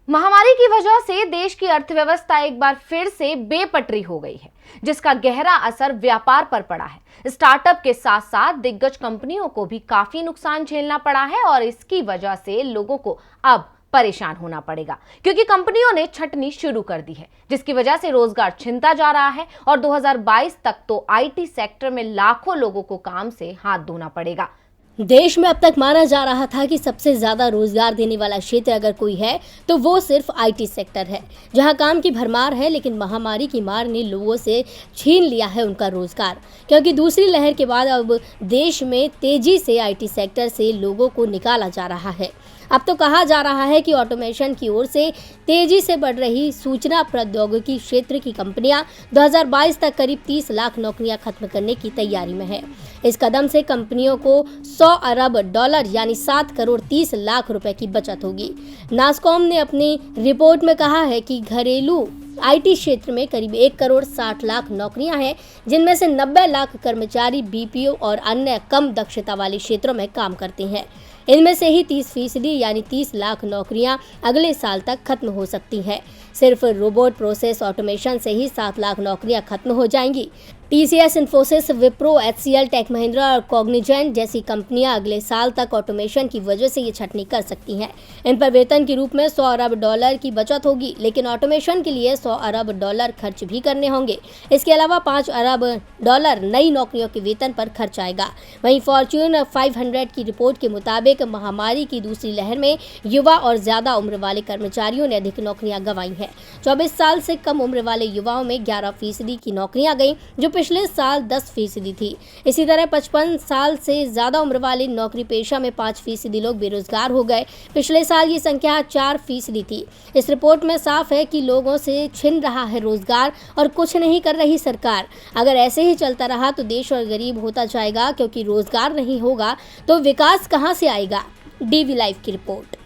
महामारी की वजह से देश की अर्थव्यवस्था एक बार फिर से बेपटरी हो गई है, जिसका गहरा असर व्यापार पर पड़ा है। स्टार्टअप के साथ साथ दिग्गज कंपनियों को भी काफी नुकसान झेलना पड़ा है और इसकी वजह से लोगों को अब परेशान होना पड़ेगा, क्योंकि कंपनियों ने छंटनी शुरू कर दी है, जिसकी वजह से रोजगार छिनता जा रहा है और 2022 तक तो आईटी सेक्टर में लाखों लोगों को काम से हाथ धोना पड़ेगा। देश में अब तक माना जा रहा था कि सबसे ज्यादा रोजगार देने वाला क्षेत्र अगर कोई है तो वो सिर्फ आईटी सेक्टर है, जहां काम की भरमार है। लेकिन महामारी की मार ने लोगों से छीन लिया है उनका रोजगार, क्योंकि दूसरी लहर के बाद अब देश में तेजी से आईटी सेक्टर से लोगों को निकाला जा रहा है। अब तो कहा जा रहा है कि ऑटोमेशन की ओर से तेजी से बढ़ रही सूचना प्रौद्योगिकी क्षेत्र की कंपनियां 2022 तक करीब 30 लाख नौकरियां खत्म करने की तैयारी में है। इस कदम से कंपनियों को 100 अरब डॉलर यानी 7 करोड़ 30 लाख रुपए की बचत होगी। नासकॉम ने अपनी रिपोर्ट में कहा है कि घरेलू आईटी क्षेत्र में करीब 1 करोड़ 60 लाख नौकरियां हैं, जिनमें से 90 लाख कर्मचारी बीपीओ और अन्य कम दक्षता वाले क्षेत्रों में काम करते हैं। इनमें से ही 30% यानी 30 लाख नौकरियां अगले साल तक खत्म हो सकती हैं। सिर्फ रोबोट प्रोसेस ऑटोमेशन से ही 7 लाख नौकरियां खत्म हो जाएंगी। टीसीएस, इन्फोसिस, विप्रो, एचसीएल, टेक महिंद्रा और कॉग्निजेंट जैसी कंपनियां अगले साल तक ऑटोमेशन की वजह से ये छंटनी कर सकती हैं। इन पर वेतन के रूप में 100 अरब डॉलर की बचत होगी, लेकिन ऑटोमेशन के लिए 100 अरब डॉलर खर्च भी करने होंगे। इसके अलावा 5 अरब डॉलर नई नौकरियों के वेतन पर खर्च आएगा। वहीं फॉर्च्यून 500 की रिपोर्ट के मुताबिक महामारी की दूसरी लहर में युवा और ज्यादा उम्र वाले कर्मचारियों ने अधिक नौकरियां गंवाई हैं। 24 साल से कम उम्र वाले युवाओं में 11% की नौकरियां गईं, जो पिछले साल 10% थी। इसी तरह 55 साल से ज्यादा उम्र वाले नौकरी पेशा में 5% लोग बेरोजगार हो गए। पिछले साल ये संख्या 4% थी। इस रिपोर्ट में साफ है कि लोगों से छिन रहा है रोजगार और कुछ नहीं कर रही सरकार। अगर ऐसे ही चलता रहा तो देश और गरीब होता जाएगा, क्योंकि रोजगार नहीं होगा तो विकास कहां से आएगा। डीवी लाइव की रिपोर्ट।